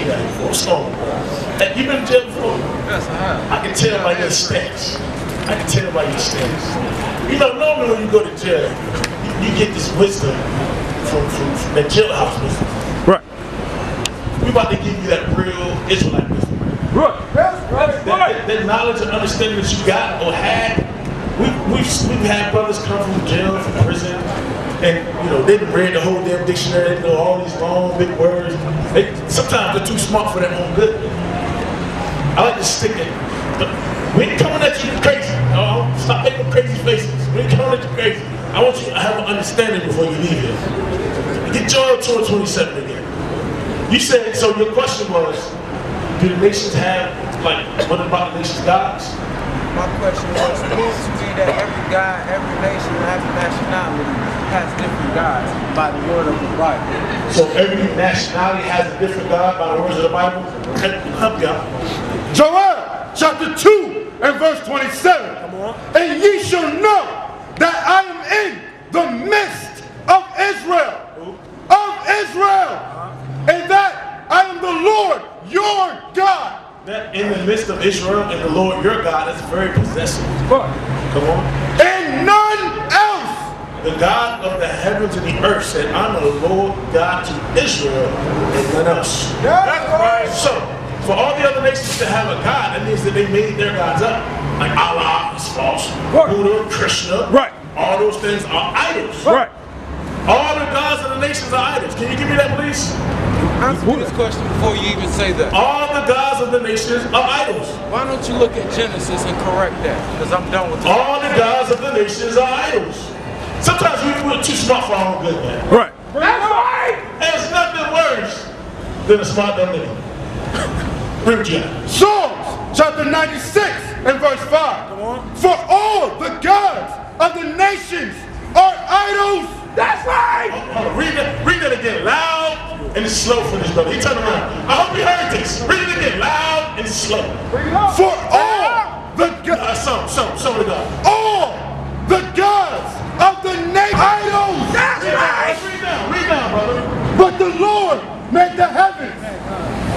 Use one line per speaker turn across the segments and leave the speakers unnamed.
see that before. What's going on? Hey, you been in jail before?
Yes, I have.
I can tell by your stance. I can tell by your stance. You know, normally when you go to jail, you get this wisdom from that jailhouse wisdom.
Right.
We about to give you that real Israelite wisdom.
Right.
That knowledge and understanding that you got or had. We've had brothers come from jail, from prison, and you know, they've read the whole damn dictionary, they know all these long, big words. Sometimes they're too smart for their own good. I like to stick it. We ain't coming at you crazy. Oh, stop making crazy faces. We ain't coming at you crazy. I want you to have an understanding before you leave here. Get Joel 2:27 again. You said, so your question was, do the nations have, like, what about the nations' gods?
My question was, it proves to me that every God, every nation, every nationality has different gods by the word of the Bible.
So every nationality has a different God by the words of the Bible? Okay, help you out.
Joel chapter 2 and verse 27.
Come on.
And ye shall know that I am in the midst of Israel. And that I am the Lord your God.
That in the midst of Israel and the Lord your God is very possessive.
Right.
Come on.
And none else.
The God of the heavens and the earth said, I'm the Lord God to Israel and none else.
That's right.
So, for all the other nations to have a God, that means that they made their gods up. Like Allah is false, Buddha, Krishna,
right.
All those things are idols.
Right.
All the gods of the nations are idols. Can you give me that, please?
Answer me this question before you even say that.
All the gods of the nations are idols.
Why don't you look at Genesis and correct that? Because I'm done with this.
All the gods of the nations are idols. Sometimes we're too smart for our own good, man.
Right.
That's right. There's nothing worse than a smart dumb nigga. Read you.
Psalms chapter 96 and verse 5.
Come on.
For all the gods of the nations are idols. That's right.
Hold on. Read that again loud and slow for this brother. He turned around. I hope you heard this. Read it again loud and slow.
For all the gods.
Some of the gods.
All the gods of the nations idols. That's right.
Read down, brother.
But the Lord made the heavens.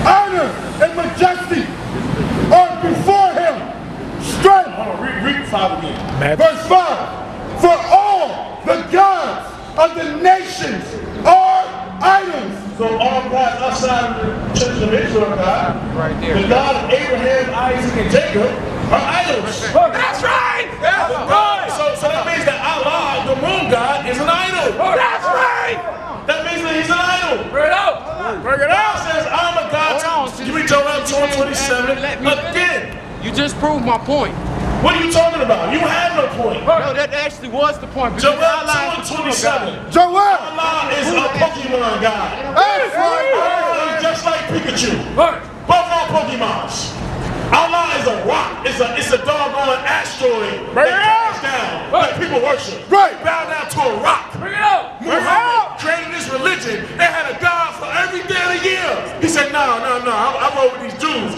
Honor and majesty are before him. Strength.
Hold on. Read 5 again.
Verse 5. For all the gods of the nations are idols.
So all gods outside of the children of Israel, God,
right there.
the God of Abraham, Isaac, and Jacob are idols.
That's right. That's right.
So that means that Allah, the moon God, is an idol.
That's right.
That means that he's an idol.
Bring it out. Bring it
God
out.
says, I'm a God. Give me Joel 2:27 again.
You just proved my point.
What are you talking about? You have no point.
No, that actually was the point.
Joel 2:27.
Joel.
Allah is a Pokemon God.
That's right.
Allah is just like Pikachu. Both are Pokemons. Allah is a rock. It's a doggone asteroid that comes down that people worship.
Right.
Bow down to a rock.
Bring it out.
Muhammad created this religion. They had a God for every day of the year. He said, no. I roll with these Jews.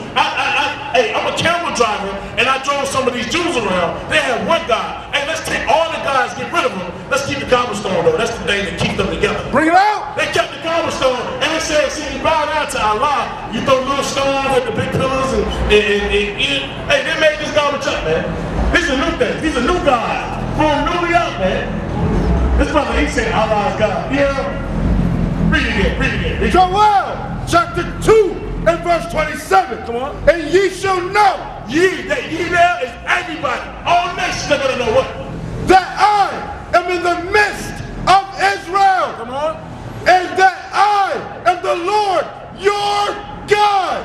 Hey, I'm a camel driver, and I drove some of these Jews around. They had one God. Hey, let's take all the gods, get rid of them. Let's keep the cobblestone, though. That's the thing that keeps them together.
Bring it out.
They kept the cobblestone, and they said, see, you bow down to Allah. You throw little stones at the big pillars, and hey, they made this garbage up, man. This is a new thing. These are new gods. Born newly out, man. This brother, he said Allah is God. Yeah. Read it again.
Joel chapter 2 and verse 27.
Come on.
And ye shall know.
Ye there is everybody. All nations are going to know what?
That I am in the midst of Israel.
Come on.
And that I am the Lord your God.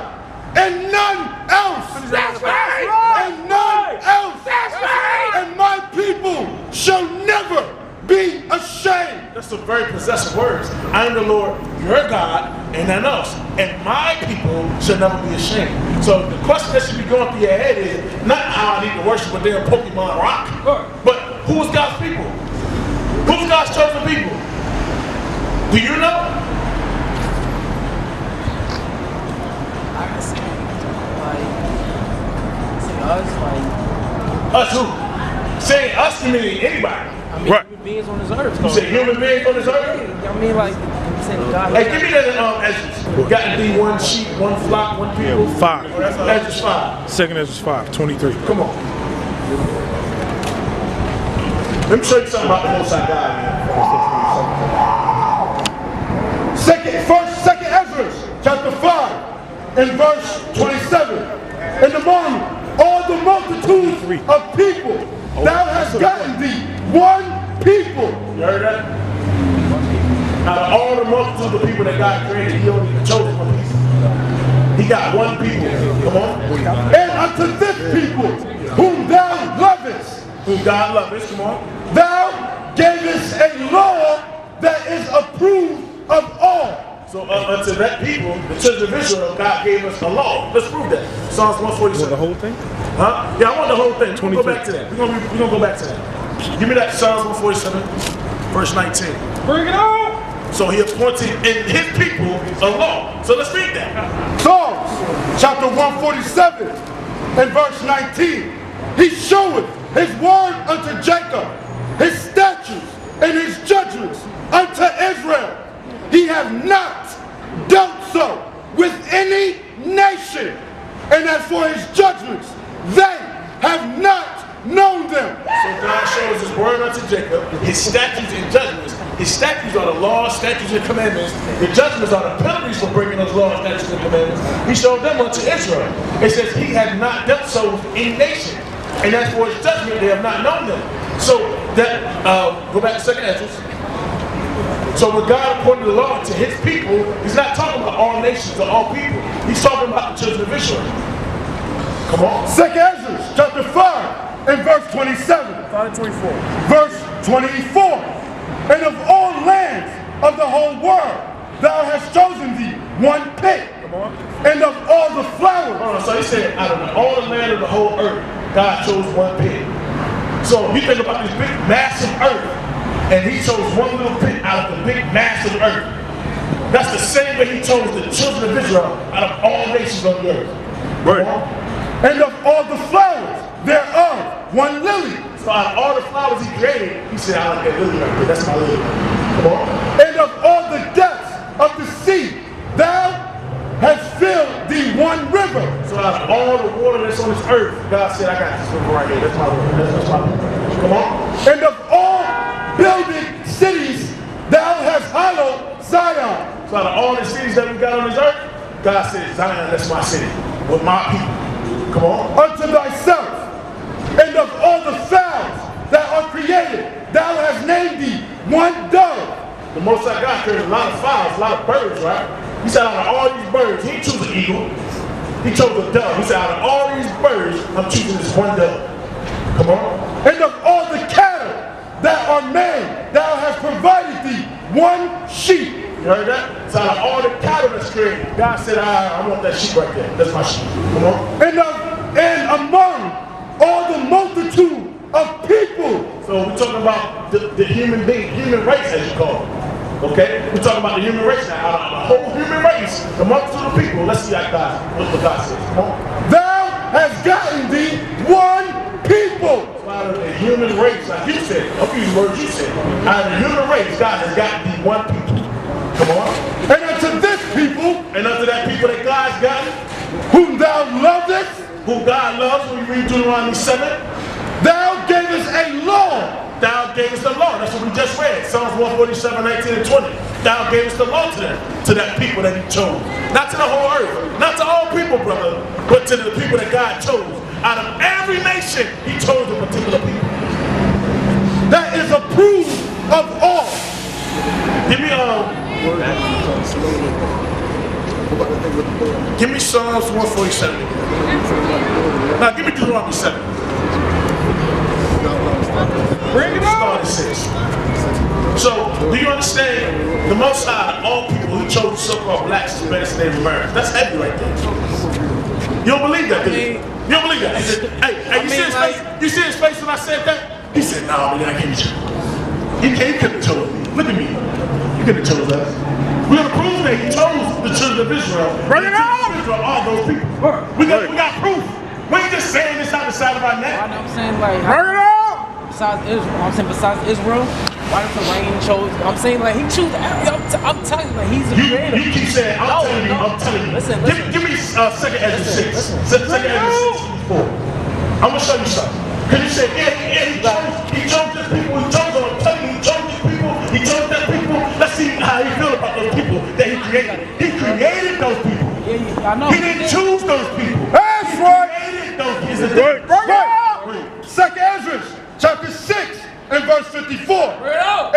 And none else.
That's right.
And none else.
That's right.
And my people shall never be ashamed.
That's some very possessive words. I am the Lord, your God, and none else. And my people shall never be ashamed. So the question that should be going through your head is not how I need to worship a damn Pokemon rock, but who is God's people? Who's God's chosen people? Do you know?
I can see like
Us who? Saying us can mean anybody.
I mean, human beings on this earth.
You say human beings on this earth?
I mean, like
I'm saying God.
Hey, give me that Ezra. Got to be one sheep, one flock, one people.
5.
Ezra's 5.
Second Ezra's 5, 23.
Come on. Let me show you something about the Most High God, man.
Second Ezra, chapter 5, and verse 27. And among all the multitudes of people, thou hast gotten thee one people.
You heard that? Out of all the multitude of people that God created, he only chose one piece. He got one people. Come on.
And unto this people, whom thou lovest,
Whom God loves. Come on.
thou gavest a law that is approved of all.
So unto that people, the children of Israel, God gave us a law. Let's prove that. Psalms 147.
The whole thing?
Huh? Yeah, I want the whole thing. We're gonna go back to that. We're gonna go back to that. Give me that Psalms 147, verse 19.
Bring it on!
So he appointed in his people a law. So let's read that.
Psalms chapter 147 and verse 19. He showeth his word unto Jacob, his statutes and his judgments unto Israel. He hath not dealt so with any nation. And as for his judgments, they have not known them.
So God shows his word unto Jacob, his statutes and judgments. His statutes are the laws, statutes, and commandments. The judgments are the penalties for breaking those laws, statutes, and commandments. He showed them unto Israel. It says he had not dealt so with any nation. And as for his judgment, they have not known them. So that, go back to 2nd Ezra. So when God appointed the law to his people, he's not talking about all nations or all people. He's talking about the children of Israel. Come on.
2nd Ezra chapter 5 and verse 27.
5:24.
Verse 24. And of all lands of the whole world, thou hast chosen thee one pit. And of all the flowers.
Hold on, so he said, out of all the land of the whole earth, God chose one pit. So you think about this big, massive earth, and he chose one little pit out of the big, massive earth. That's the same way he chose the children of Israel out of all nations on the earth.
Right.
And of all the flowers thereof, one lily.
So out of all the flowers he created, he said, I like that lily right there. That's my lily. Come on.
And of all the depths of the sea, thou hast filled thee one river.
So out of all the water that's on this earth, God said, I got this river right here. That's my river. That's my river. Come on.
And of all building cities, thou hast hallowed Zion.
So out of all the cities that we got on this earth, God said, Zion, that's my city. With my people. Come on.
Unto thyself. And of all the fowls that are created, thou hast named thee one dove.
The Most High God created a lot of fowls, a lot of birds, right? He said out of all these birds, he didn't choose an eagle. He chose a dove. He said out of all these birds, I'm choosing this one dove. Come on.
And of all the cattle that are made, thou hast provided thee one sheep.
You heard that? So out of all the cattle that's created, God said, I want that sheep right there. That's my sheep. Come on.
And among all the multitude of people.
So we're talking about the human being, human race as you call it. Okay? We're talking about the human race now. Out of the whole human race, the multitude of people. Let's see what God says. Come on.
Thou hast gotten thee one people.
So out of the human race, like you said, I'll use the words you said. Out of the human race, God has gotten thee one people. Come on.
And unto this people,
And unto that people that God's gotten,
whom thou lovest,
who God loves, when you read Deuteronomy 7,
thou gavest a law.
thou gavest the law. That's what we just read. Psalms 147, 19 and 20. Thou gavest the law to them, to that people that he chose. Not to the whole earth, not to all people, brother, but to the people that God chose. Out of every nation, he chose a particular people.
That is approved of all.
Give me Psalms 147 again. Now give me Deuteronomy 7.
Bring it
Start
on!
at 6. So, do you understand? The Most High, all people who chose so-called blacks as best Native Americans. That's heavy right there. You don't believe that, do you? You don't believe that? He said, hey, you see his face? You see his face when I said that? He said, nah, man, I can't choose. He couldn't have chose me. Look at me. You couldn't have chose us. We're going to prove that he chose the children of Israel.
Bring it on!
Israel, all those people. We got proof. We ain't just saying this out the side of our neck.
I'm saying like
Bring it on!
besides Israel, I'm saying besides Israel, why does the rain chose? I'm saying like he choose. I'm telling you, like he's a creator.
You keep saying, I'm telling you.
Listen.
Give me 2nd Ezra 6. 2nd Ezra 6, 4. I'm gonna show you something. Because you said, he chose this people, he chose them. I'm telling you, he chose these people, he chose that people. Let's see how he feel about those people that he created. He created those people.
I know.
He didn't choose those people.
That's right.
He created those people.
Right. 2nd Ezra, chapter 6, and verse 54.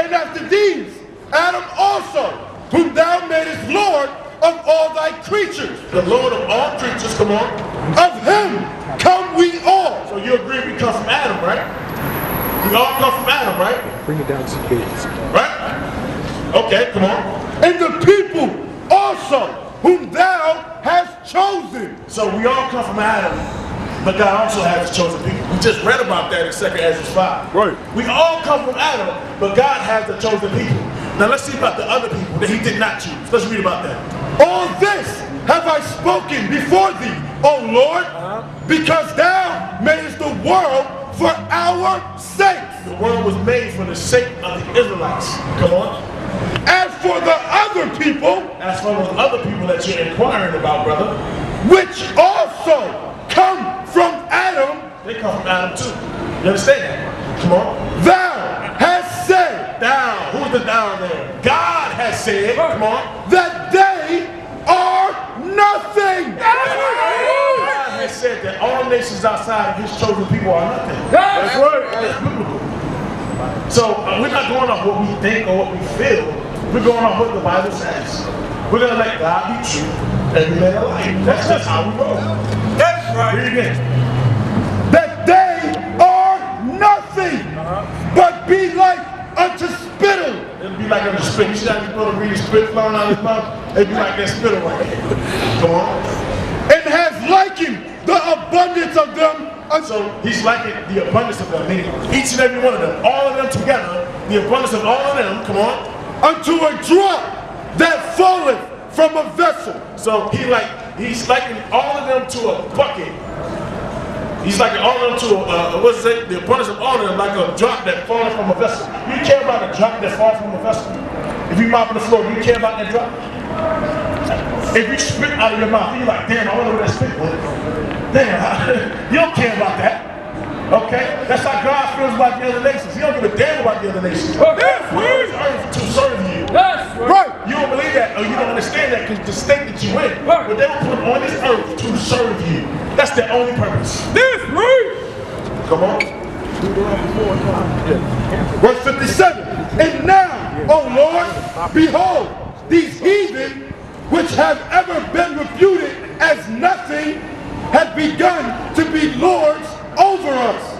And after these, Adam also, whom thou madest Lord of all thy creatures.
The Lord of all creatures, come on.
Of him come we all.
So you agree we come from Adam, right? We all come from Adam, right?
Bring it down to the base.
Right? Okay, come on.
And the people also, whom thou hast chosen.
So we all come from Adam, but God also has his chosen people. We just read about that in 2nd Ezra 5.
Right.
We all come from Adam, but God has the chosen people. Now let's see about the other people that he did not choose. Let's read about that.
All this have I spoken before thee, O Lord, because thou madest the world for our sakes.
The world was made for the sake of the Israelites. Come on.
As for the other people,
As for those other people that you're inquiring about, brother,
which also come from Adam,
they come from Adam too. You understand that? Come on.
thou hast said
Down. Who's the down there? God has said, come on.
that they are nothing.
God has said that all nations outside of his chosen people are nothing.
That's right.
That's biblical. So we're not going off what we think or what we feel. We're going off what the Bible says. We're going to let God be true and we let it lie. That's just how we roll. That's right. Read again.
That they are nothing, but be like unto spittle.
It'll be like unto spit. You see how he's supposed to read his spit flowing out of his mouth? It'll be like that spittle right here. Come on.
And has likened the abundance of them unto
So he's liking the abundance of them, meaning each and every one of them, all of them together, the abundance of all of them, come on.
unto a drop that falleth from a vessel.
So he's liking all of them to a bucket. He's liking all of them to what's it? The abundance of all of them like a drop that falls from a vessel. You care about a drop that falls from a vessel? If you mop on the floor, do you care about that drop? If you spit out of your mouth, you're like, damn, I wonder where that spit went. Damn, you don't care about that. Okay? That's how God feels about the other nations. He don't give a damn about the other nations. We're on this earth to serve you.
Right.
You don't believe that, or you don't understand that because the state that you in. But they were put on this earth to serve you. That's their only purpose. Come on.
Verse 57. And now, O Lord, behold, these heathen, which have ever been reputed as nothing, have begun to be lords over us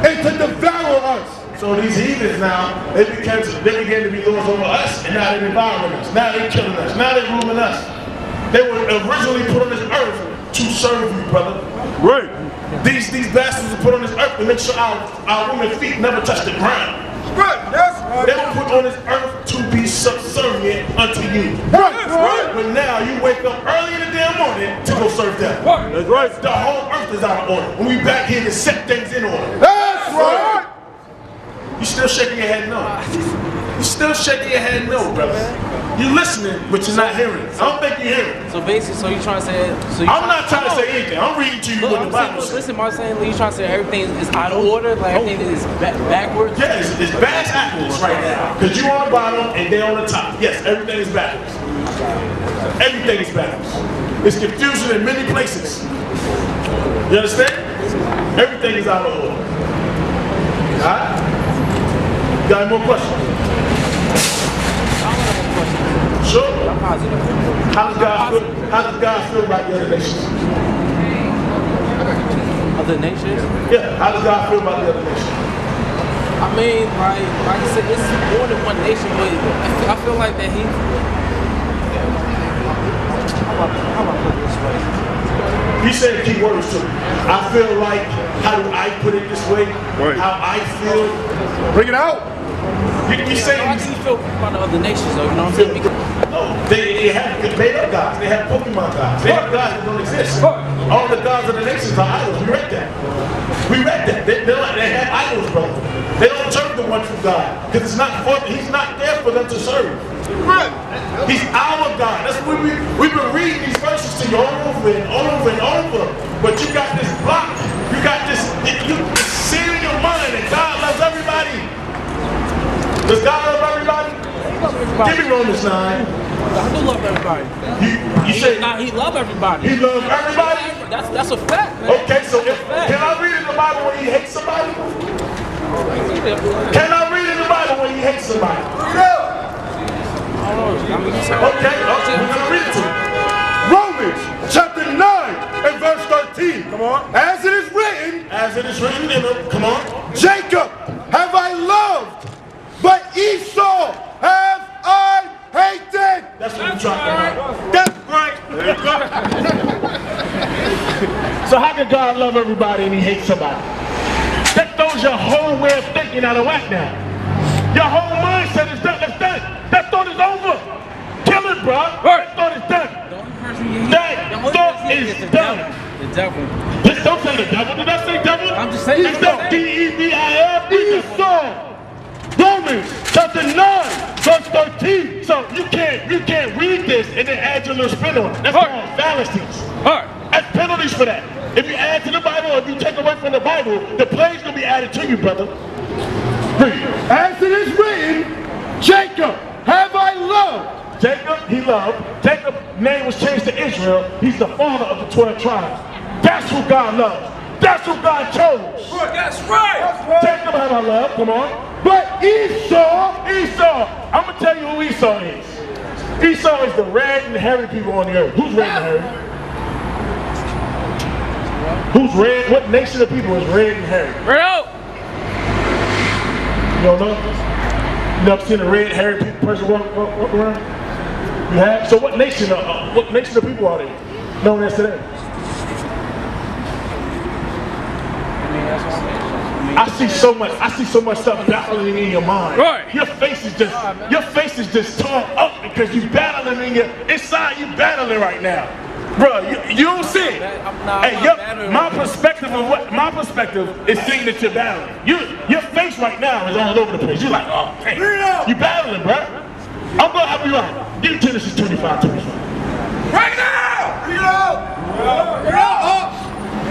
and to devour us.
So these heathens now, they began to be lords over us, and now they're devouring us. Now they're killing us. Now they're ruling us. They were originally put on this earth to serve you, brother.
Right.
These bastards were put on this earth to make sure our women's feet never touch the ground.
Right. That's right.
They were put on this earth to be subservient unto you.
Right. Right.
But now you wake up early in the damn morning to go serve them.
That's right.
The whole earth is out of order. When we back here to set things in order.
That's right.
You still shaking your head no. You still shaking your head no, brother. You listening, but you're not hearing. I don't think you're hearing.
So basically, so you trying to say?
I'm not trying to say anything. I'm reading to you what the Bible says.
Listen, I'm saying you trying to say everything is out of order, like everything is backwards.
Yeah, it's backwards right now. Because you on the bottom and they on the top. Yes, everything is backwards. Everything is backwards. It's confusion in many places. You understand? Everything is out of order. Alright? Got any more questions? Sure.
I'm positive.
How does God feel about the other nations?
Other nations?
Yeah, how does God feel about the other nations?
I mean, like I said, it's more than one nation, but I feel like that he. How about put it this way?
You said key words too. I feel like, how do I put it this way?
Right.
How I feel.
Bring it out.
You say
How do you feel about the other nations, though? You know what I'm saying?
no, they have made up gods. They have Pokemon gods. They have gods that don't exist. All the gods of the nations are idols. We read that. We read that. They have idols, bro. They don't serve the one true God. Because it's not for, he's not there for them to serve. He's our God. That's what we've been reading these verses to you over and over and over. But you got this block. You got this, you see in your mind that God loves everybody. Does God love everybody? Give me Romans 9.
I do love everybody.
You say
He love everybody.
he loves everybody?
That's a fact, man.
Okay, so can I read in the Bible when he hates somebody? Can I read in the Bible when he hates somebody? Okay, we're going to read it to you.
Romans chapter 9 and verse 13.
Come on.
As it is written,
In the, come on.
Jacob have I loved, but Esau have I hated.
That's what you're trying to do.
That's right.
So how can God love everybody and he hates somebody? That throws your whole way of thinking out of whack now. Your whole mindset is done. That's done. That thought is over. Kill it, bro. That thought is done. That thought is done.
The devil.
Don't say the devil. Did I say devil?
I'm just saying.
It's not D-E-V-I-L.
Esau. Romans chapter 9 verse 13.
So you can't read this and then add your little spin on it. That's called fallacies. That's penalties for that. If you add to the Bible or if you take away from the Bible, the plague's gonna be added to you, brother. Read.
As it is written, Jacob have I loved.
Jacob, he loved. Jacob's name was changed to Israel. He's the father of the 12 tribes. That's who God loves. That's who God chose.
That's right.
Jacob have I loved. Come on.
But Esau,
I'm gonna tell you who Esau is. Esau is the red and hairy people on the earth. Who's red and hairy? Who's red? What nation of people is red and hairy? You don't know? You never seen a red hairy person walk around? You have? So what nation of people are they known as today? I see so much stuff battling in your mind.
Right.
Your face is just torn up because you battling in your inside. You battling right now, bro. You don't see it. Hey, my perspective is seeing that you're battling. Your face right now is all over the place. You're like, oh, hey, you battling, bro. I'm gonna help you out. Give me Genesis 25:25.
right now.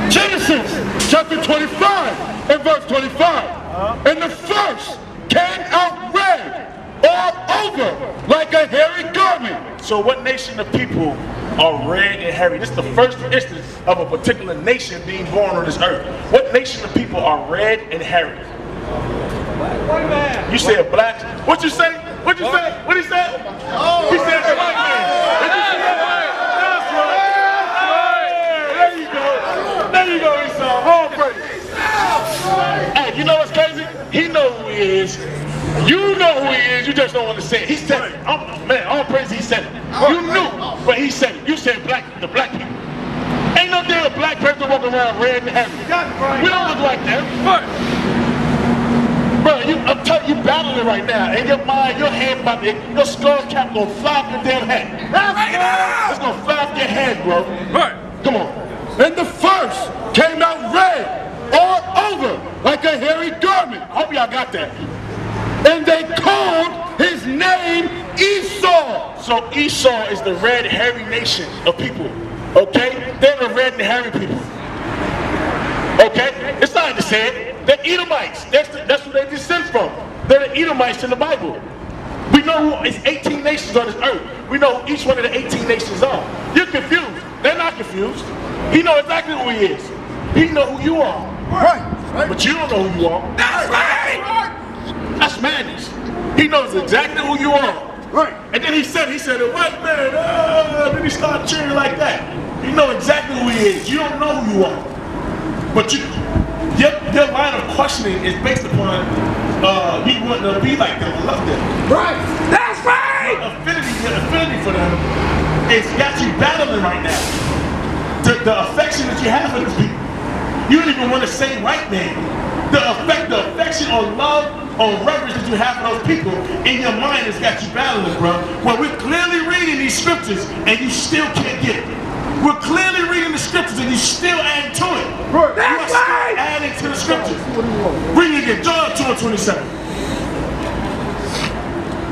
Genesis chapter 25 and verse 25. And the first came out red all over like a hairy garment.
So what nation of people are red and hairy? This is the first instance of a particular nation being born on this earth. What nation of people are red and hairy?
White man.
You said black. What you say? What you say? What he said? He said the white man. That's right. There you go. There you go, Esau. All praise. Hey, you know what's crazy? He know who he is. You know who he is. You just don't want to say it. He said it. Man, all praise. He said it. You knew, but he said it. You said the black people. Ain't no damn black person walking around red and hairy. We don't look like them. Bro, I'm telling you, battling right now. In your mind, your head about to, your skull cap gonna fly off your damn head. It's gonna fly off your head, bro. Right. Come on.
And the first came out red all over like a hairy garment.
I hope y'all got that.
And they called his name Esau.
So Esau is the red, hairy nation of people. Okay? They're the red and hairy people. Okay? It's not to say it. The Edomites, that's who they descend from. They're the Edomites in the Bible. We know who, it's 18 nations on this earth. We know who each one of the 18 nations are. You're confused. They're not confused. He knows exactly who he is. He knows who you are.
Right.
But you don't know who you are.
That's right.
That's madness. He knows exactly who you are.
Right.
And then he said, a white man, then he started cheering like that. You know exactly who he is. You don't know who you are. But your line of questioning is based upon you want to be like them, love them.
Right. That's right.
Your affinity for them is got you battling right now. The affection that you have for these people. You don't even want to say white man. The affection or love or reverence that you have for those people in your mind has got you battling, bro. When we're clearly reading these scriptures and you still can't get it. We're clearly reading the scriptures and you still add to it.
Right.
You are still adding to the scriptures. Read it again. John 2 on 27.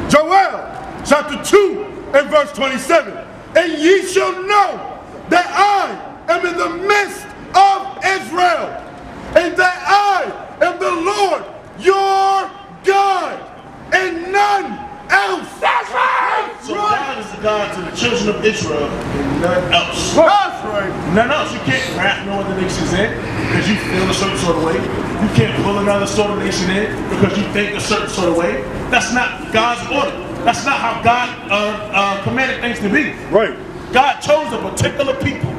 Joel chapter 2 and verse 27. And ye shall know that I am in the midst of Israel, and that I am the Lord your God, and none else. That's right!
So God is the God to the children of Israel and none else.
That's right.
None else. You can't wrap no other nations in because you feel a certain sort of way. You can't pull another sort of nation in because you think a certain sort of way. That's not God's order. That's not how God commanded things to be.
Right.
God chose a particular people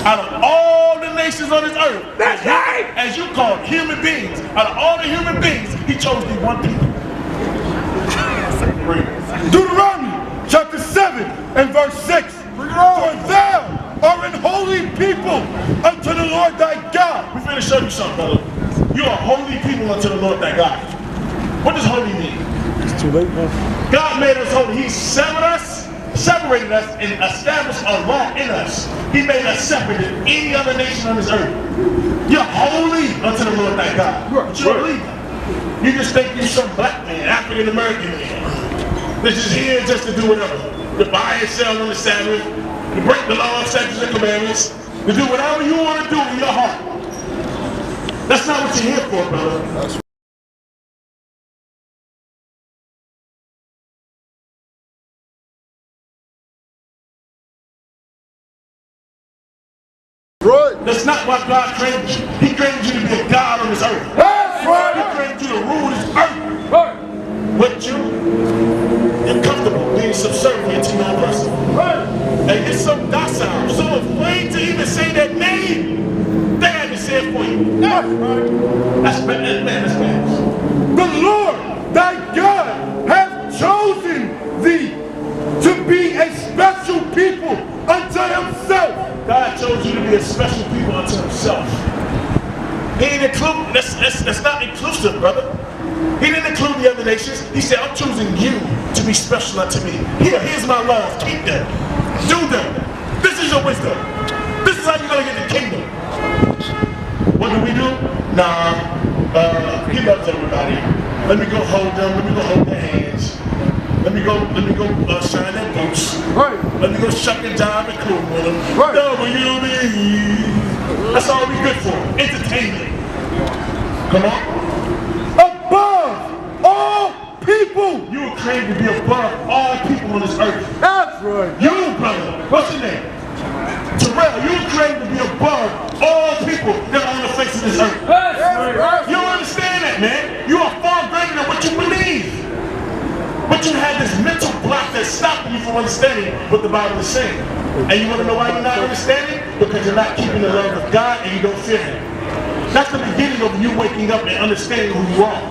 out of all the nations on this earth. That's right. As you call it, human beings. Out of all the human beings, He chose the one people.
Deuteronomy chapter 7 and verse 6. For thou art an holy people unto the Lord thy God.
We're finna show you something, brother. You are holy people unto the Lord thy God. What does holy mean?
It's too late, man.
God made us holy. He separated us, and established a law in us. He made us separate than any other nation on this earth. You're holy unto the Lord thy God. But you don't believe that. You just think you're some black man, African American man. This is here just to do whatever. To buy and sell on the Sabbath, to break the law, statutes, and commandments, to do whatever you want to do in your heart. That's not what you're here for, brother.
Right.
That's not why God created you. He created you to be a God on this earth.
That's right.
He created you to rule this earth.
Right.
But you're comfortable being subservient to your person.
Right.
And you're so docile, so afraid to even say that name. They had to say it for you.
That's right.
That's bad, man, that's bad.
The Lord thy God hath chosen thee to be a special people unto Himself.
God chose you to be a special people unto Himself. He didn't include, that's not inclusive, brother. He didn't include the other nations. He said, I'm choosing you to be special unto me. Here's my laws. Keep them. Do them. This is your wisdom. This is how you're going to get the kingdom. What do? Nah. He loves everybody. Let me go hold them. Let me go hold their hands. Let me go shine their boots.
Right.
Let me go shuck and jive and cool with them.
Right.
WB. That's all we good for. Entertainment. Come on.
Above all people.
You were created to be above all people on this earth.
That's right.
You, brother, what's your name? Terrell, you were created to be above all people that are on the face of this earth.
That's right.
You don't understand that, man. You are far greater than what you believe. But you had this mental block that's stopping you from understanding what the Bible is saying. And you want to know why you're not understanding? Because you're not keeping the love of God and you don't fear Him. That's the beginning of you waking up and understanding who you are.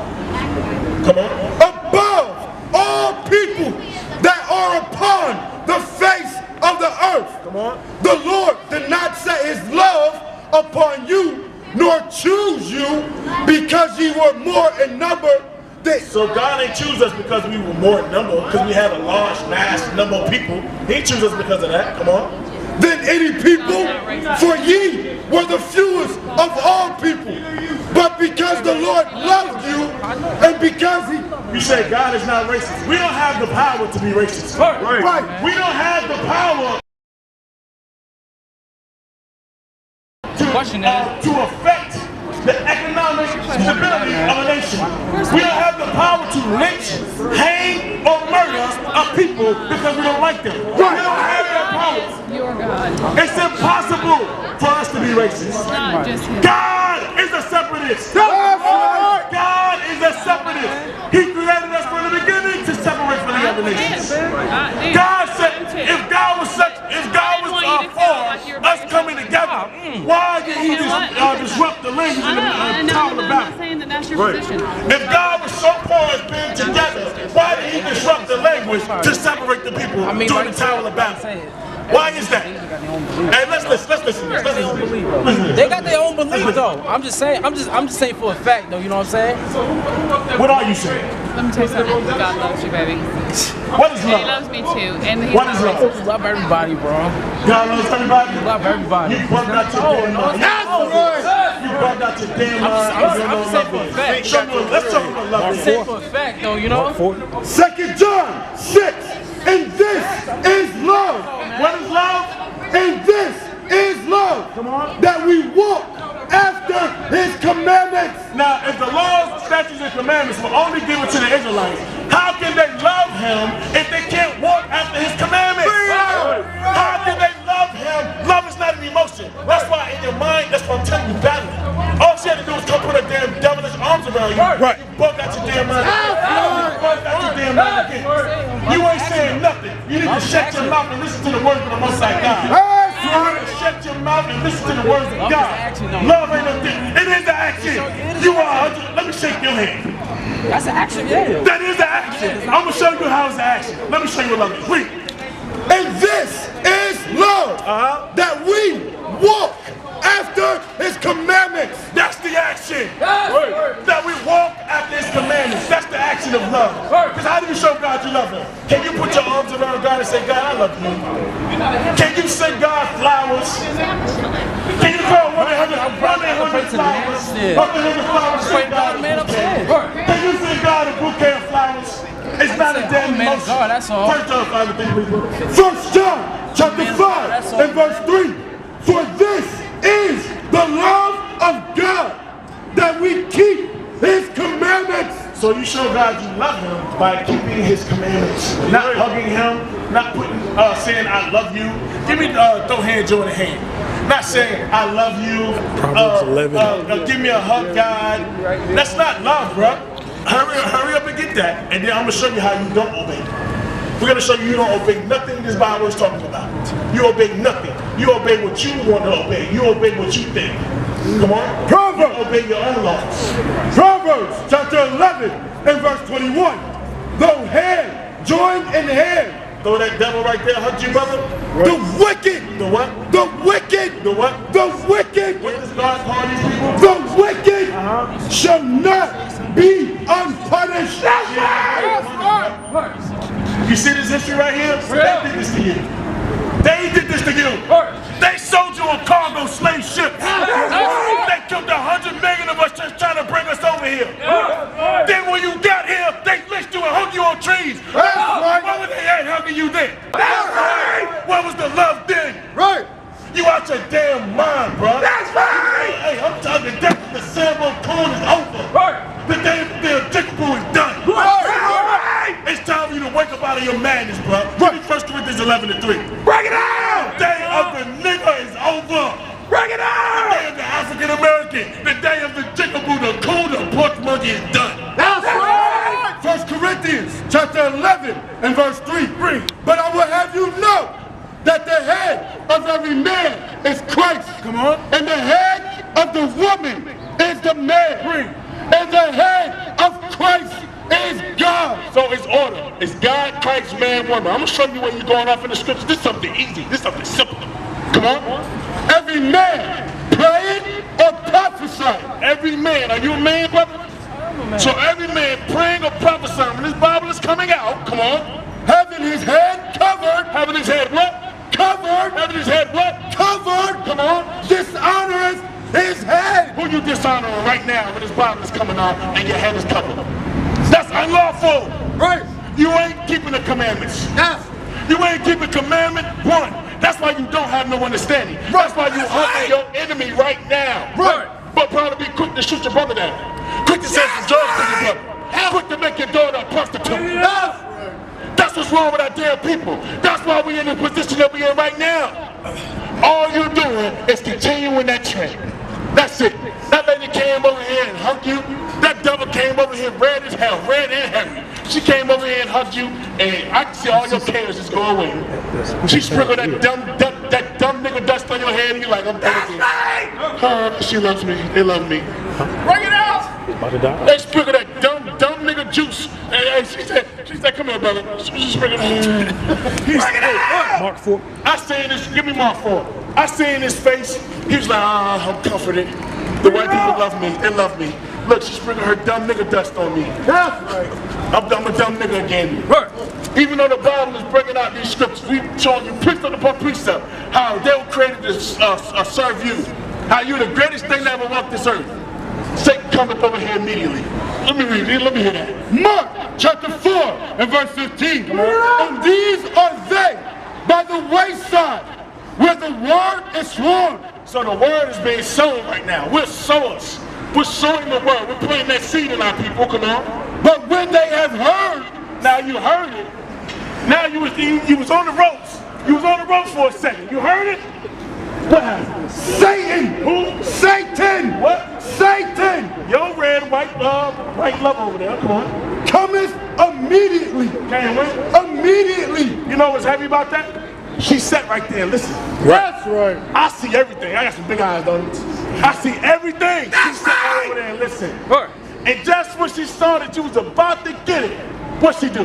Come on.
Above all people that are upon the face of the earth.
Come on.
The Lord did not set His love upon you, nor choose you because ye were more in number.
So God ain't choose us because we were more in number, because we had a large, mass number of people. He ain't choose us because of that. Come on.
Than any people, for ye were the fewest of all people. But because the Lord loved you, and because He...
You say God is not racist. We don't have the power to be racist.
Right.
We don't have the power to affect the economic stability of a nation. We don't have the power to lynch, hang, or murder our people because we don't like them. We don't have that power.
Your God.
It's impossible for us to be racist.
Not just Him.
God is a separatist. God is a separatist. He created us from the beginning to separate from the other nations. God said, if God was for us coming together, why did He disrupt the language in the Tower of
I'm
Babel?
not saying that that's your position.
If God was so for us being together, why did He disrupt the language to separate the people during the Tower of Babel? Why is that? Hey, let's listen.
They got their own belief though. I'm just saying for a fact though, you know what I'm saying?
What are you saying?
Let me tell you something. God loves you, baby.
What is
He
love?
loves me too. And He's
What is
not
love?
Love everybody, bro.
God loves everybody?
Love everybody.
You bugged out your door.
No,
You brought out your damn mind.
I'm just saying for a fact.
Let's show them what love
I'm
is.
saying for a fact, though, you know?
2 John 6, and this is love.
What is love?
And this is love.
Come on.
That we walk after his commandments.
Now, if the laws, statutes, and commandments were only given to the Israelites, how can they love him if they can't walk after his commandments? How can they love him? Love is not an emotion. That's why in your mind, that's why I'm telling you badly. All she had to do was come put her damn devilish arms around you.
Right.
You broke out your damn mind. You broke out your damn mind again. You ain't saying nothing. You need to shut your mouth and listen to the words of the Most High God. You need to shut your mouth and listen to the words of God. Love ain't no thing. It is an action. You are 100. Let me shake your hand.
That's an action, yeah.
That is an action. I'm going to show you how it's an action. Let me show you what love is. Read.
And this is love. That we walk after his commandments.
That's the action. That we walk after his commandments. That's the action of love. Because how do you show God you love him? Can you put your arms around God and say, God, I love you? Can you send God flowers? Can you call 100 flowers? 100 flowers. Send God a bouquet. Can you send God a bouquet of flowers? It's not a damn
man of
emotion.
God, that's all.
1 John 5 and 3.
1 John chapter 5 and verse 3. For this is the love of God, that we keep his commandments.
So you show God you love him by keeping his commandments. Not hugging him, not putting, saying I love you. Give me throw hand, join the hand. Not saying I love you. Give me a hug, God. That's not love, bro. Hurry up and get that, and then I'm gonna show you how you don't obey. We're gonna show you don't obey nothing this Bible is talking about. You obey nothing. You obey what you want to obey. You obey what you think. Come on.
Proverbs.
You obey your own laws.
Proverbs chapter 11 and verse 21. Though hand join in hand,
Throw that devil right there, hug you, brother.
the wicked,
The what?
the wicked,
The what?
the wicked,
What does God call these people?
the wicked shall not be unpunished.
You see this history right here? They did this to you. They did this to you. They sold you on cargo slave ships. They killed 100 million of us just trying to bring us over here. Then when you got here, they lynched you and hung you on trees. Why were they ain't hugging you then? What was the love then?
Right.
You out your damn mind, bro. That's right. Hey, I'm talking that the ceremony is over. The day of the objectable is done. It's time for you to wake up out of your madness, bro. Give me 1 Corinthians 11 and 3.
Bring it out.
The day of the nigga is over.
Bring it
The
out.
day of the African American, the day of the jigaboo, the coon, the pork monkey is done.
That's right. 1 Corinthians chapter 11 and verse 3. But I will have you know that the head of every man is Christ.
Come on.
And the head of the woman is the man. And the head of Christ is God.
So it's order. It's God, Christ, man, woman. I'm gonna show you where you're going off in the scriptures. This is something easy. This is something simple. Come on.
Every man praying or prophesying.
Every man. Are you a man, brother? So every man praying or prophesying. When this Bible is coming out, come on.
Having his head covered.
Having his head what?
Covered.
Having his head what?
Covered.
Come on.
Dishonoreth his head.
Who you dishonoring right now when this Bible is coming out and your head is covered? That's unlawful.
Right.
You ain't keeping the commandments.
Yes.
You ain't keeping commandment one. That's why you don't have no understanding. That's why you hunting your enemy right now.
Right.
But probably be quick to shoot your brother down. Quick to send some drugs to your brother. Quick to make your daughter a prostitute.
Yes.
That's what's wrong with our damn people. That's why we're in the position that we're in right now. All you're doing is continuing that trend. That's it. That lady came over here and hugged you. That devil came over here red as hell, red and hairy. She came over here and hugged you, and I can see all your cares just go away. She sprinkled that dumb nigga dust on your head, and you're like, I'm done with it. She loves me. They love me. Bring it out. They sprinkled that dumb nigga juice, and she said, come here, brother. She sprinkled it. Bring it out. Mark 4. I say this. Give me Mark 4. I see in his face, he was like, I'm comforted. The white people love me. They love me. Look, she sprinkled her dumb nigga dust on me. I'm a dumb nigga again. Even though the Bible is bringing out these scriptures, we showing you precept upon precept how they were created to serve you.
How you the greatest thing that ever walked this earth. Satan cometh over here immediately. Let me read it. Let me hear that. Mark chapter 4 and verse 15. And these are they by the wayside where the word is sworn. So the word is being sown right now. We're sowers. We're sowing the word. We're planting that seed in our people. Come on. But when they have heard, now you heard it. Now you was on the ropes. You was on the ropes for a second. You heard it? What happened? Satan! Who? Satan! What? Satan! Your red, white love over there. Come on. Cometh immediately. Can't wait. Immediately. You know what's heavy about that? She sat right there. Listen. Right. That's right. I see everything. I got some big eyes, don't I? I see everything. That's she sat right over there and listen. Right. And just when she saw that you was about to get it, what she do?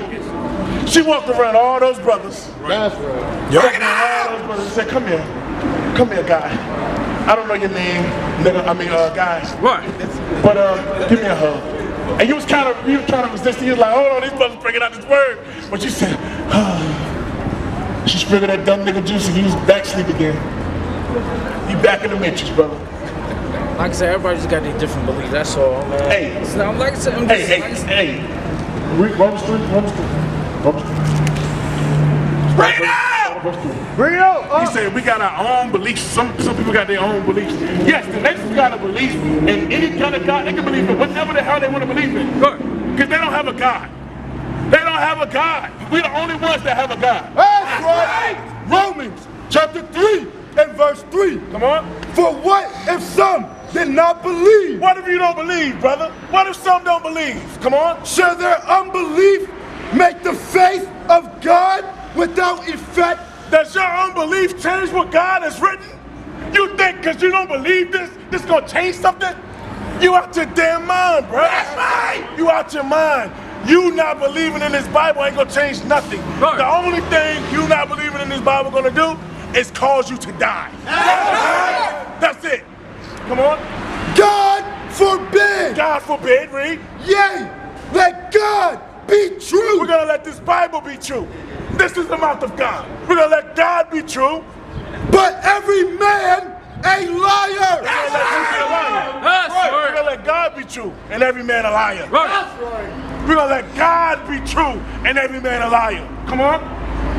She walked around all those brothers. That's right. Walked around all those brothers and said, come here. Come here, guy. I don't know your name, nigga. I mean, guy. Right. But give me a hug. And you was kind of resisting. You was like, hold on, these brothers bringing out this word. But you said, she sprinkled that dumb nigga juice and you was back sleep again. You back in the matrix, brother.
Like I said, everybody just got their different beliefs. That's all, man.
Hey.
I'm like I said, I'm just,
hey. Romans 3. Bring it out! Bring it out! He said we got our own beliefs. Some people got their own beliefs. Yes, the nations got a belief in any kind of God. They can believe in whatever the hell they want to believe in. Good. Because they don't have a God. They don't have a God. We're the only ones that have a God. That's right. Romans chapter 3 and verse 3. Come on. For what if some did not believe? What if you don't believe, brother? What if some don't believe? Come on. Shall their unbelief make the faith of God without effect? Does your unbelief change what God has written? You think because you don't believe this gonna change something? You out your damn mind, bro. That's right. You out your mind. You not believing in this Bible ain't gonna change nothing. Right. The only thing you not believing in this Bible gonna do is cause you to die. That's it. Come on. God forbid. God forbid, read. Yea, let God be true. We're gonna let this Bible be true. This is the mouth of God. We're gonna let God be true. But every man a liar. That's right. We're gonna let God be true and every man a liar. That's right. We're gonna let God be true and every man a liar. Come on.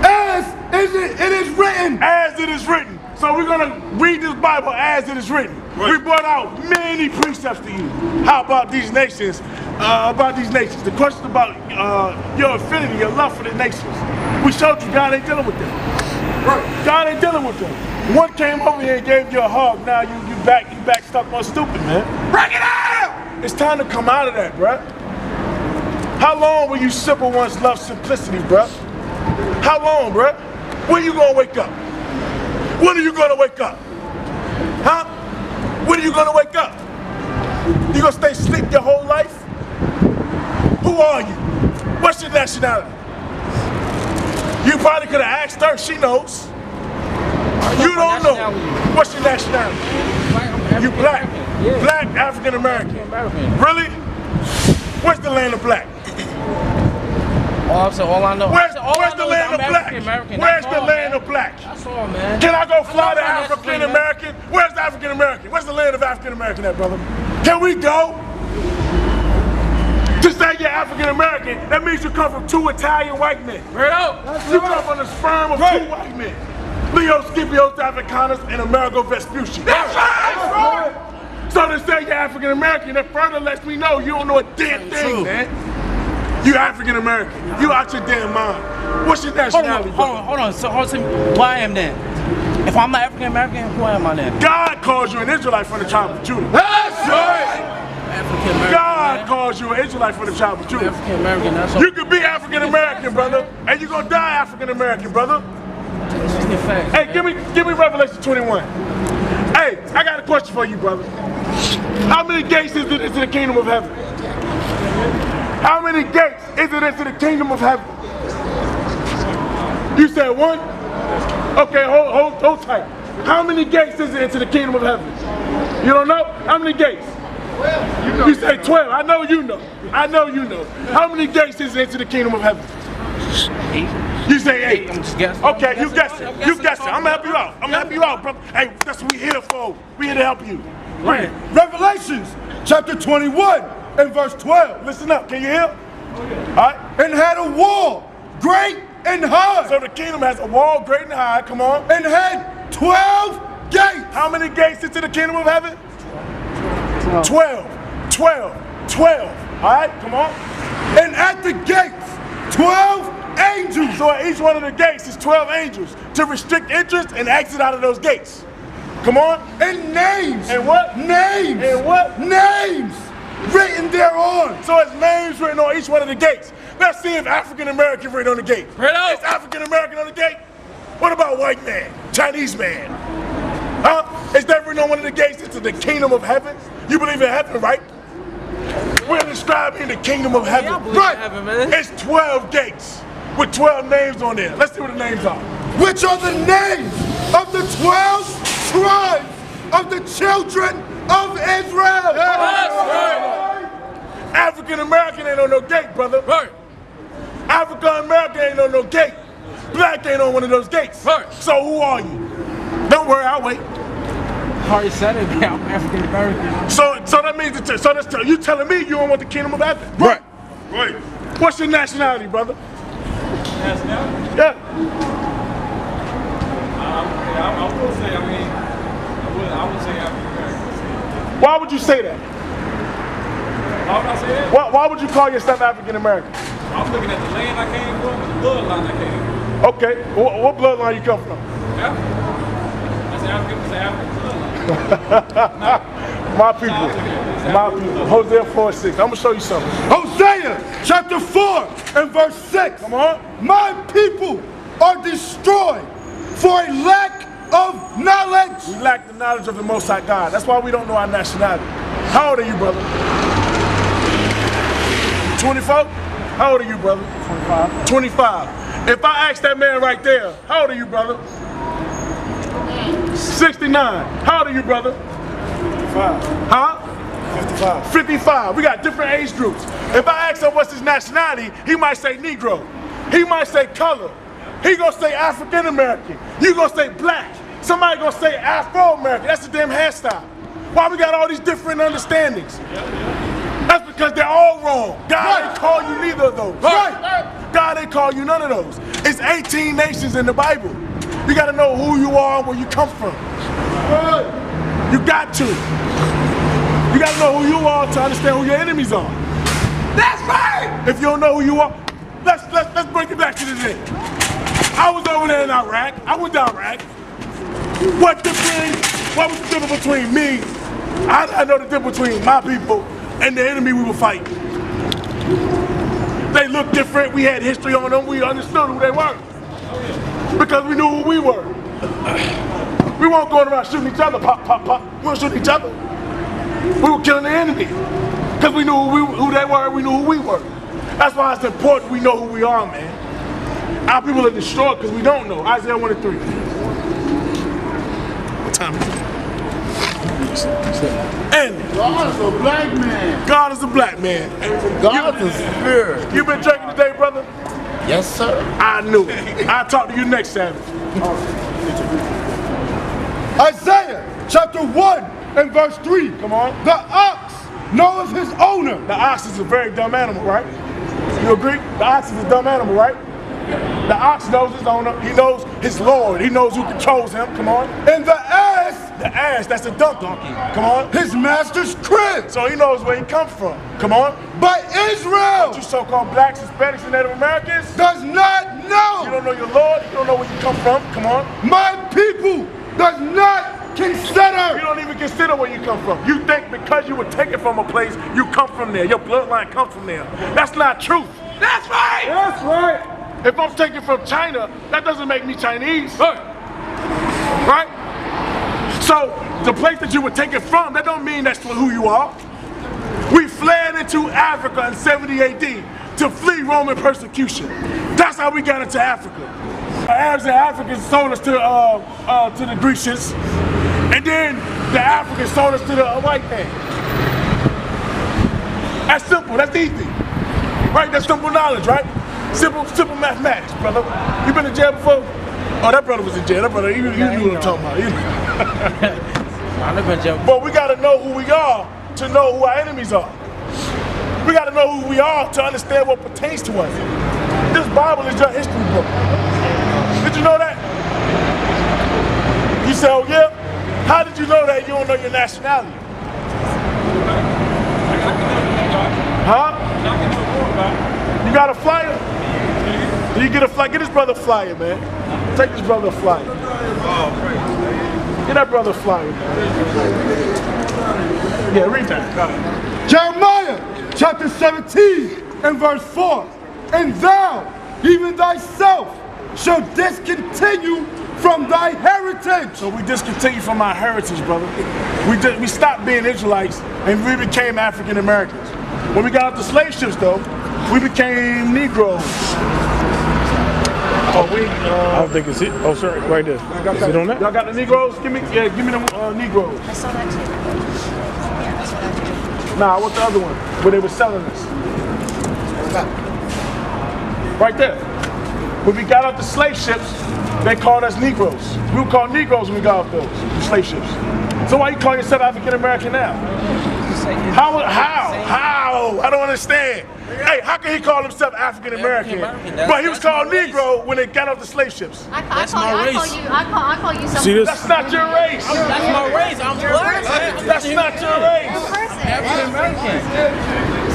As it is written. As it is written. So we're gonna read this Bible as it is written. Right. We brought out many precepts to you. How about these nations? The question about your affinity, your love for the nations. We showed you God ain't dealing with them. Right. God ain't dealing with them. One came over here and gave you a hug. Now you back stuck on stupid, man. Bring it out! It's time to come out of that, bruh. How long will you simple ones love simplicity, bruh? How long, bruh? When you gonna wake up? When are you gonna wake up? Huh? When are you gonna wake up? You gonna stay asleep your whole life? Who are you? What's your nationality? You probably could have asked her, she knows. You don't know. What's your nationality? You black. Yeah. Black African American. Really? Where's the land of black?
All I know.
Where's the land of black? Where's the land of black?
That's all, man.
Can I go fly to African American? Where's the African American? Where's the land of African American at, brother? Can we go? To say you're African American, that means you come from two Italian white men. You come from the sperm of two white men. Leo Scipio Africanus and Amerigo Vespucci. That's right! So to say you're African American, that further lets me know you don't know a damn thing, man. You African American. You out your damn mind. What's your nationality?
Hold on. So who I am then? If I'm not African American, who am I then?
God calls you an Israelite from the tribe of Judah. That's right! God calls you an Israelite from the tribe of Judah.
African American, that's all.
You could be African American, brother, and you're gonna die African American, brother. Hey, give me Revelation 21. Hey, I got a question for you, brother. How many gates is it into the kingdom of heaven? How many gates is it into the kingdom of heaven? You said one? Okay, hold tight. How many gates is it into the kingdom of heaven? You don't know? How many gates? You say 12. I know you know. How many gates is it into the kingdom of heaven?
You say 8.
I'm just guessing.
Okay, you guessing.
I'm
You
guessing.
guessing. I'm gonna help you out. I'm gonna help you out, brother. Hey, that's what we here for. We here to help you. Right.
Revelations chapter 21 and verse 12.
Listen up. Can you hear? All right.
And had a wall great and high.
So the kingdom has a wall great and high. Come on.
And had 12 gates.
How many gates into the kingdom of heaven? 12. 12. 12. All right. Come on.
And at the gates 12 angels.
So at each one of the gates is 12 angels to restrict entrance and exit out of those gates. Come on.
And names.
And what?
Names.
And what?
Names written thereon.
So it's names written on each one of the gates. Let's see if African American written on the gate.
Right out.
Is African American on the gate? What about white man? Chinese man? Huh? Is that written on one of the gates into the kingdom of heaven? You believe in heaven, right? We're describing the kingdom of heaven.
I believe in heaven, man.
It's 12 gates with 12 names on there. Let's see what the names are.
Which are the names of the 12 tribes of the children of Israel.
African American ain't on no gate, brother.
Right.
African American ain't on no gate. Black ain't on one of those gates.
Right.
So who are you? Don't worry, I'll wait.
Already said it, man. I'm African American.
So that means you telling me you don't want the kingdom of heaven?
Right.
Right. What's your nationality, brother?
Nationality?
Yeah.
I would say, I would say African American.
Why would you say that?
Why would I say that?
Why would you call yourself African American?
I'm looking at the land I came from and the bloodline I came from.
Okay. What bloodline you come from?
Africa. That's African bloodline.
My people. My people. Hosea 4:6. I'm gonna show you something.
Hosea chapter 4 and verse 6.
Come on.
My people are destroyed for a lack of knowledge.
We lack the knowledge of the Most High God. That's why we don't know our nationality. How old are you, brother? 24? How old are you, brother? 25. 25. If I ask that man right there, how old are you, brother? 69. How old are you, brother? 55. Huh? 55. 55. We got different age groups. If I ask him what's his nationality, he might say Negro. He might say color. He gonna say African American. You gonna say black. Somebody gonna say Afro American. That's a damn hairstyle. Why we got all these different understandings? That's because they're all wrong. God ain't call you neither of those.
Right.
God ain't call you none of those. It's 18 nations in the Bible. You gotta know who you are and where you come from. You got to. You gotta know who you are to understand who your enemies are. That's right! If you don't know who you are, let's bring it back to the day. I was over there in Iraq. I went to Iraq. What was the difference between me? I know the difference between my people and the enemy we were fighting. They looked different. We had history on them. We understood who they were. Because we knew who we were. We weren't going around shooting each other, pop, pop, pop. We weren't shooting each other. We were killing the enemy. Because we knew who they were, we knew who we were. That's why it's important we know who we are, man. Our people are destroyed because we don't know. Isaiah 1:3. What time is it? And
God is a black man.
God is a black man.
God is spirit.
You been drinking today, brother?
Yes, sir.
I knew it. I'll talk to you next Sabbath.
Isaiah chapter 1 and verse 3.
Come on.
The ox knoweth his owner.
The ox is a very dumb animal, right? You agree? The ox is a dumb animal, right? The ox knows his owner. He knows his Lord. He knows who controls him. Come on.
And the ass,
that's a donkey. Come on.
his master's crib.
So he knows where he comes from. Come on.
But Israel
You so-called blacks, Hispanics, and Native Americans,
does not
you
know.
don't know your Lord. You don't know where you come from. Come on.
My people does not
You
consider.
don't even consider where you come from. You think because you were taken from a place, you come from there. Your bloodline comes from there. That's not truth. That's right.
That's right.
If I'm taken from China, that doesn't make me Chinese. Right? So the place that you were taken from, that don't mean that's who you are. We fled into Africa in 70 AD to flee Roman persecution. That's how we got into Africa. The Arabs and Africans sold us to the Grecians, and then the Africans sold us to the white man. That's simple. That's easy. Right? That's simple knowledge, right? Simple mathematics, brother. You been in jail before? Oh, that brother was in jail. That brother, you knew what I'm talking about.
I never been in jail.
But we gotta know who we are to know who our enemies are. We gotta know who we are to understand what pertains to us. This Bible is your history book. Did you know that? You say, oh yeah? How did you know that you don't know your nationality? Huh? You got a flyer? Did you get a flyer? Get this brother a flyer, man. Take this brother a flyer. Get that brother a flyer, man. Yeah, read that.
Jeremiah chapter 17 and verse 4. And thou, even thyself, shall discontinue from thy heritage.
So we discontinue from our heritage, brother. We stopped being Israelites and we became African Americans. When we got off the slave ships, though, we became Negroes. Oh, I don't think it's it. Oh, sorry, right there. Is it on that? Y'all got the Negroes? Give me them Negroes.
I saw that too. Yeah, that's what I did.
Nah, what's the other one? Where they were selling us? Right there. When we got off the slave ships, they called us Negroes. We were called Negroes when we got off the slave ships. So why you call yourself African American now? How? I don't understand. Hey, how can he call himself African American, but he was called Negro when they got off the slave ships?
I call you something.
See this? That's not your race.
That's my race. I'm black.
That's not your race.
African American.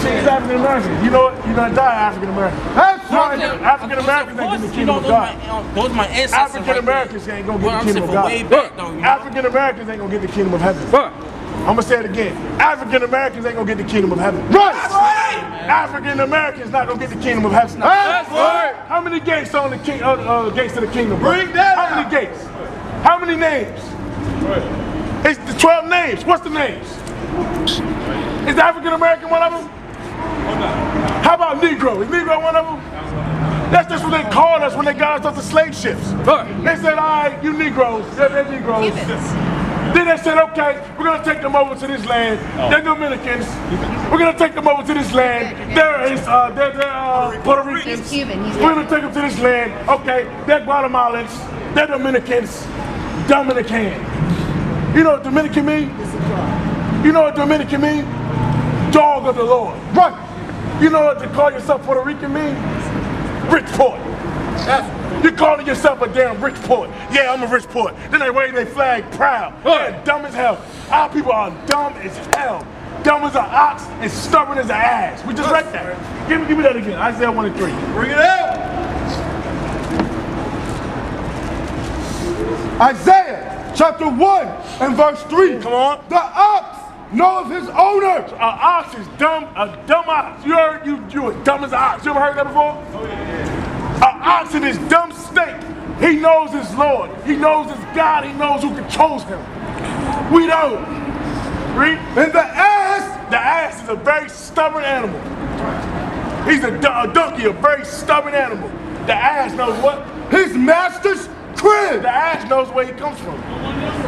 See, he's African American. You know what? You're gonna die African American. That's right. African Americans ain't getting the kingdom of God.
Those my ancestors.
African Americans ain't gonna get the kingdom of God. African Americans ain't gonna get the kingdom of heaven. I'm gonna say it again. African Americans ain't gonna get the kingdom of heaven.
Right!
African Americans not gonna get the kingdom of heaven.
That's right!
How many gates on the gates to the kingdom?
Bring that
How many gates? How many names? It's the 12 names. What's the names? Is the African American one of them? How about Negro? Is Negro one of them? That's just what they called us when they got us off the slave ships. They said, all right, you Negroes. Yeah, they're Negroes. Then they said, okay, we're going to take them over to this land. They're Dominicans. We're going to take them over to this land. They're Puerto Ricans.
He's Cuban.
We're going to take them to this land. Okay, they're Guatemalans. They're Dominicans. Dominican. You know what Dominican mean? You know what Dominican mean? Dog of the Lord. Right. You know what to call yourself Puerto Rican mean? Rich port. You're calling yourself a damn rich port. Yeah, I'm a rich port. Then they wave their flag proud. They're dumb as hell. Our people are dumb as hell. Dumb as an ox and stubborn as an ass. We just read that. Give me that again. Isaiah 1 and 3.
Bring it out! Isaiah chapter 1 and verse 3.
Come on.
The ox knoweth his owner.
An ox is dumb, a dumb ox. You heard you as dumb as an ox. You ever heard that before? Oh, yeah. An ox in his dumb state, he knows his Lord. He knows his God. He knows who controls him. We don't. Read.
And the ass
is a very stubborn animal. He's a donkey, a very stubborn animal. The ass knows what?
his master's crib.
The ass knows where he comes from.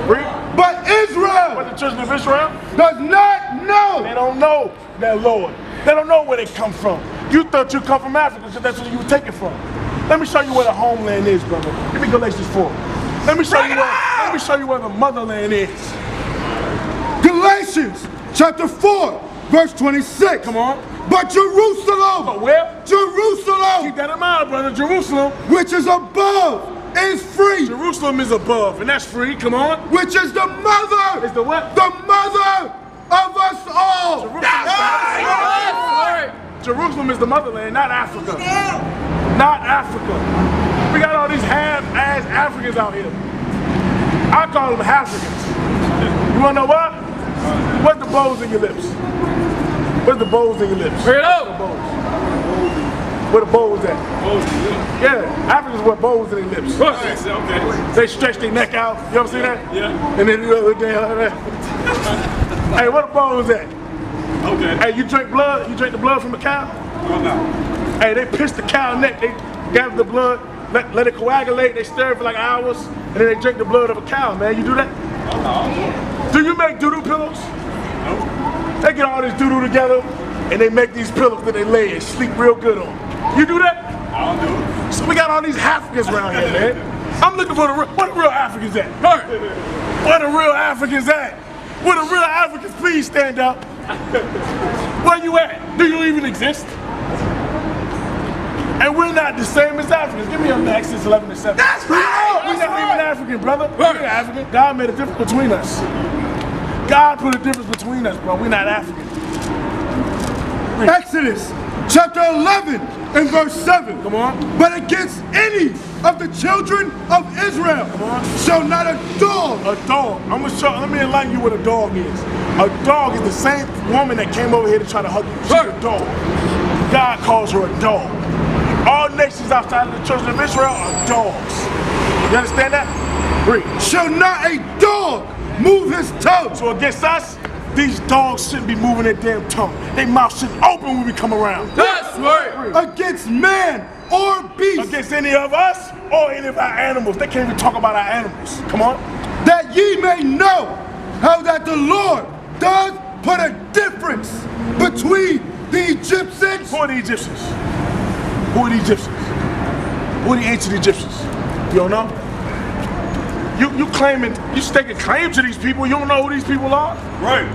Read.
But Israel
But the children of Israel,
does not know.
they don't know their Lord. They don't know where they come from. You thought you come from Africa because that's where you take it from. Let me show you where the homeland is, brother. Give me Galatians 4. Let me show you where the motherland is.
Galatians chapter 4, verse 26.
Come on.
But Jerusalem,
But where?
Jerusalem,
Keep that in mind, brother. Jerusalem.
which is above, is free.
Jerusalem is above, and that's free. Come on.
Which is the mother,
It's the what?
the mother of us all.
Jerusalem is the motherland, not Africa. Not Africa. We got all these half-ass Africans out here. I call them Africans. You wanna know what? What's the bows in your lips? Where's the bows in your lips?
Bring it up.
Where the bows at? Yeah, Africans wear bows in their lips.
Okay.
They stretch their neck out. You ever see that?
Yeah.
And then you look down like that. Hey, where the bows at?
Okay.
Hey, you drink blood? You drink the blood from a cow?
Oh, no.
Hey, they piss the cow neck. They gather the blood, let it coagulate. They stir it for like hours, and then they drink the blood of a cow. Man, you do that?
Oh, no.
Do you make doo-doo pillows?
No.
They get all this doo-doo together, and they make these pillows that they lay and sleep real good on. You do that?
I
y'all do. So we got all these Africans around here, man. I'm looking for where the real Africans at? Where the real Africans at? Where the real Africans, please stand up. Where you at? Do you even exist? And we're not the same as Africans. Give me Exodus 11:7.
That's right!
We're not even African, brother. We're not African. God made a difference between us. God put a difference between us, bro. We're not African.
Exodus chapter 11 and verse 7.
Come on.
But against any of the children of Israel shall not a dog.
A dog. I'm gonna show. Let me enlighten you what a dog is. A dog is the same woman that came over here to try to hug you. She's a dog. God calls her a dog. All nations outside of the children of Israel are dogs. You understand that? Read.
Shall not a dog move his tongue.
So against us, these dogs shouldn't be moving their damn tongue. Their mouth shouldn't open when we come around.
That's right.
Against man or beast.
Against any of us or any of our animals. They can't even talk about our animals. Come on.
That ye may know how that the Lord does put a difference between the Egyptians.
Who are the Egyptians? Who are the Egyptians? Who are the ancient Egyptians? You don't know? You claiming, you staking claim to these people, you don't know who these people are?
Right.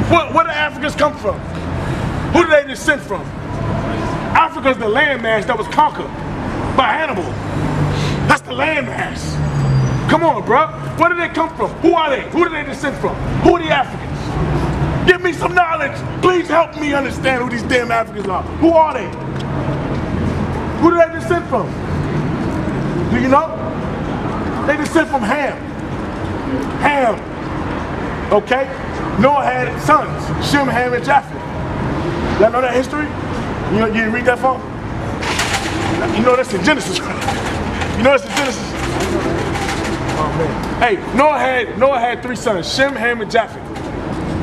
Where do Africans come from? Who do they descend from? Africa's the landmass that was conquered by Hannibal. That's the landmass. Come on, bro. Where do they come from? Who are they? Who do they descend from? Who are the Africans? Give me some knowledge. Please help me understand who these damn Africans are. Who are they? Who do they descend from? Do you know? They descend from Ham. Ham. Okay? Noah had sons, Shem, Ham, and Japheth. Y'all know that history? You didn't read that far? You know that's in Genesis, right? You know that's in Genesis? Oh man. Hey, Noah had 3 sons, Shem, Ham, and Japheth.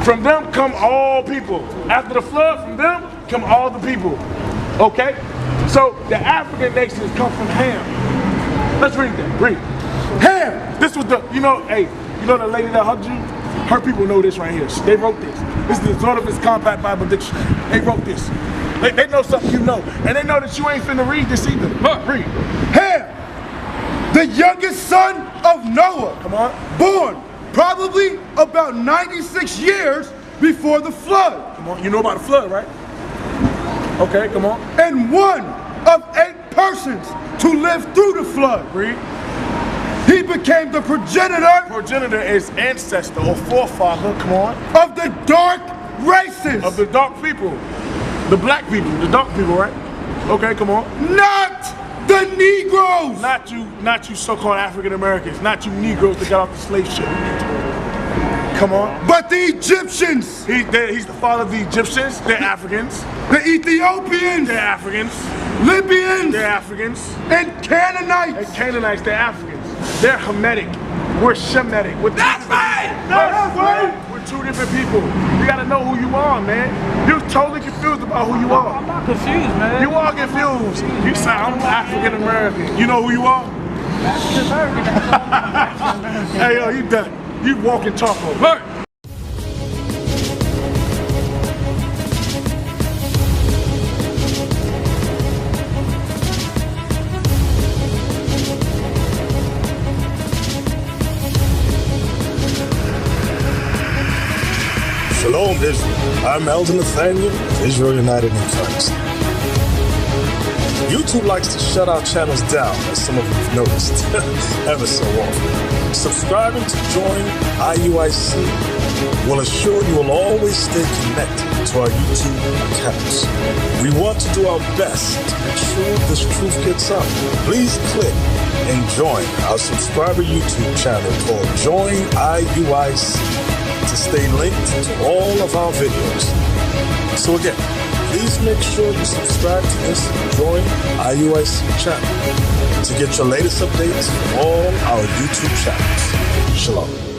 From them come all people. After the flood, from them come all the people. Okay? So the African nations come from Ham. Let's read that. Read. Ham. This was the, you know the lady that hugged you? Her people know this right here. They wrote this. This is the Zordavis Compact Bible Dictionary. They wrote this. They know something you know. And they know that you ain't finna read this either. Read.
Ham, the youngest son of Noah.
Come on.
Born probably about 96 years before the flood.
Come on. You know about the flood, right? Okay, come on.
And one of 8 persons to live through the flood.
Read.
He became the progenitor.
Progenitor is ancestor or forefather, come on.
Of the dark races.
Of the dark people. The black people, the dark people, right? Okay, come on.
Not the Negroes.
Not you so-called African Americans. Not you Negroes that got off the slave ship. Come on.
But the Egyptians.
He's the father of the Egyptians. They're Africans.
The Ethiopians.
They're Africans.
Libyans.
They're Africans.
And Canaanites.
And Canaanites, they're Africans. They're Hamitic. We're Shemitic.
That's right!
That's right! We're 2 different people. You gotta know who you are, man. You're totally confused about who you are.
I'm not confused, man.
You are confused. You say, I'm African American. You know who you are?
African American.
Hey, yo, you done. You walk and talk over.
Shalom, Israel. I'm Elder Nathaniel of Israel United in Christ. YouTube likes to shut our channels down, as some of you have noticed, ever so often. Subscribing to join IUIC will assure you will always stay connected to our YouTube accounts. We want to do our best to make sure this truth gets out. Please click and join our subscriber YouTube channel called Join IUIC to stay linked to all of our videos. So again, please make sure you subscribe to this Join IUIC channel to get your latest updates from all our YouTube channels. Shalom.